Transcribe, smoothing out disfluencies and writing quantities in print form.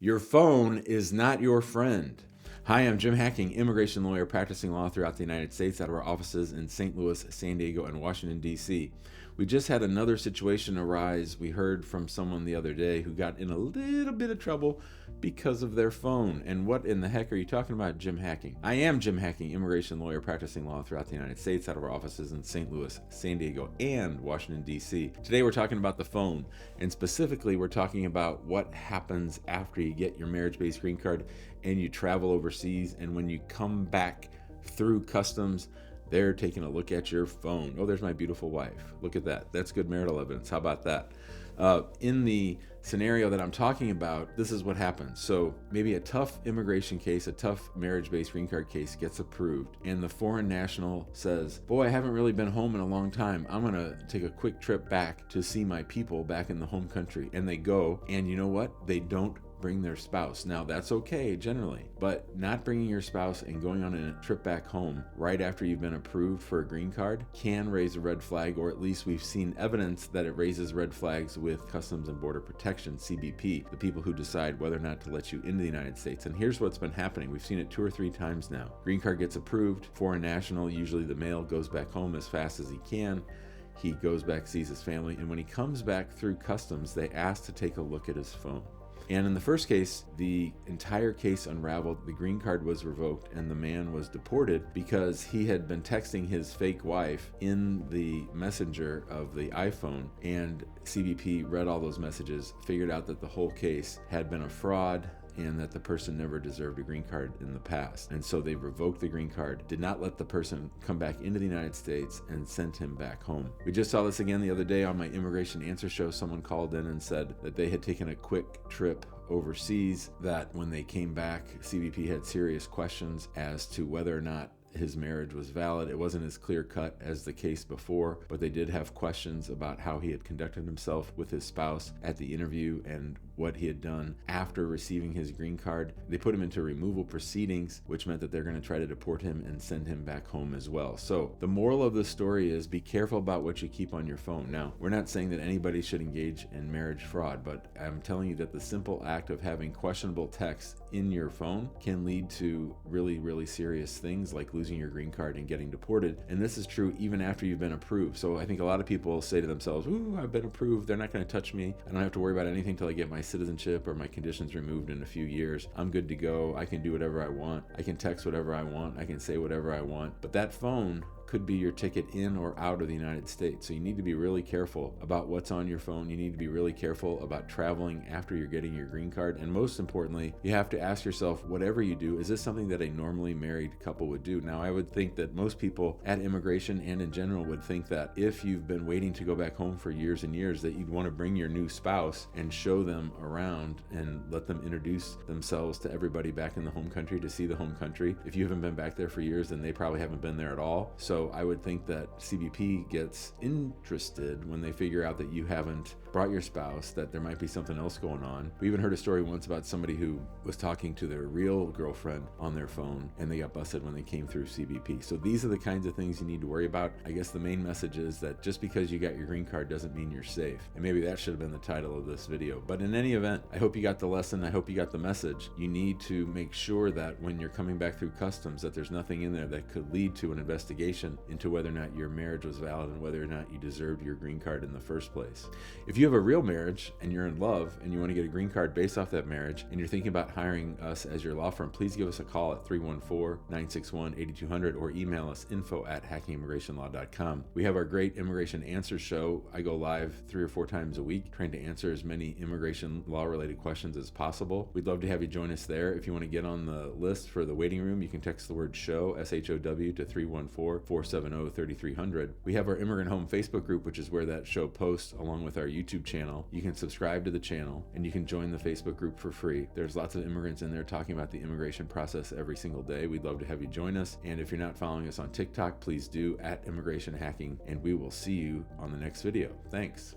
Your phone is not your friend. Hi, I'm Jim Hacking, immigration lawyer practicing law throughout the United States out of our offices in St. Louis, San Diego, and Washington, D.C. We just had another situation arise. We heard from someone the other day who got in a little bit of trouble because of their phone. And what in the heck are you talking about, Jim Hacking? I am Jim Hacking, immigration lawyer practicing law throughout the United States out of our offices in St. Louis, San Diego, and Washington, D.C. Today we're talking about the phone, and specifically we're talking about what happens after you get your marriage-based green card and you travel overseas, and when you come back through customs, they're taking a look at your phone. Oh, there's my beautiful wife. Look at that. That's good marital evidence. How about that? In the scenario that I'm talking about, this is what happens. So maybe a tough immigration case, a tough marriage-based green card case gets approved, and the foreign national says, boy, I haven't really been home in a long time. I'm going to take a quick trip back to see my people back in the home country. And they go, and you know what? They don't bring their spouse. Now that's okay generally, but not bringing your spouse and going on a trip back home right after you've been approved for a green card can raise a red flag, or at least we've seen evidence that it raises red flags with Customs and Border Protection, CBP, the people who decide whether or not to let you into the United States. And here's what's been happening. We've seen it 2 or 3 times now. Green card gets approved, foreign national, usually the male, goes back home as fast as he can. He goes back, sees his family, and when he comes back through customs, they ask to take a look at his phone. And in the first case, the entire case unraveled. The green card was revoked and the man was deported because he had been texting his fake wife in the messenger of the iPhone, and CBP read all those messages, figured out that the whole case had been a fraud and that the person never deserved a green card in the past. And so they revoked the green card, did not let the person come back into the United States, and sent him back home. We just saw this again the other day on my Immigration Answer Show. Someone called in and said that they had taken a quick trip overseas, that when they came back, CBP had serious questions as to whether or not his marriage was valid. It wasn't as clear cut as the case before, but they did have questions about how he had conducted himself with his spouse at the interview and what he had done after receiving his green card. They put him into removal proceedings, which meant that they're going to try to deport him and send him back home as well. So the moral of the story is be careful about what you keep on your phone. Now, we're not saying that anybody should engage in marriage fraud, but I'm telling you that the simple act of having questionable texts in your phone can lead to really, really serious things like losing your green card and getting deported. And this is true even after you've been approved. So I think a lot of people say to themselves, ooh, I've been approved. They're not going to touch me. I don't have to worry about anything till I get my citizenship or my conditions removed in a few years. I'm good to go. I can do whatever I want. I can text whatever I want. I can say whatever I want. But that phone could be your ticket in or out of the United States. So you need to be really careful about what's on your phone. You need to be really careful about traveling after you're getting your green card. And most importantly, you have to ask yourself, whatever you do, is this something that a normally married couple would do? Now, I would think that most people at immigration and in general would think that if you've been waiting to go back home for years and years, that you'd want to bring your new spouse and show them around and let them introduce themselves to everybody back in the home country to see the home country. If you haven't been back there for years, then they probably haven't been there at all. So I would think that CBP gets interested when they figure out that you haven't brought your spouse, that there might be something else going on. We even heard a story once about somebody who was talking to their real girlfriend on their phone, and they got busted when they came through CBP. So these are the kinds of things you need to worry about. I guess the main message is that just because you got your green card doesn't mean you're safe. And maybe that should have been the title of this video. But in any event, I hope you got the lesson. I hope you got the message. You need to make sure that when you're coming back through customs, that there's nothing in there that could lead to an investigation into whether or not your marriage was valid and whether or not you deserved your green card in the first place. If you have a real marriage and you're in love and you want to get a green card based off that marriage and you're thinking about hiring us as your law firm, please give us a call at 314-961-8200 or email us info@hackingimmigrationlaw.com. We have our great Immigration Answer Show. I go live 3 or 4 times a week trying to answer as many immigration law related questions as possible. We'd love to have you join us there. If you want to get on the list for the waiting room, you can text the word SHOW, SHOW, to 314-470-3300. We have our Immigrant Home Facebook group, which is where that show posts, along with our YouTube channel. You can subscribe to the channel and you can join the Facebook group for free. There's lots of immigrants in there talking about the immigration process every single day. We'd love to have you join us. And if you're not following us on TikTok, please do, @Immigration Hacking, and we will see you on the next video. Thanks.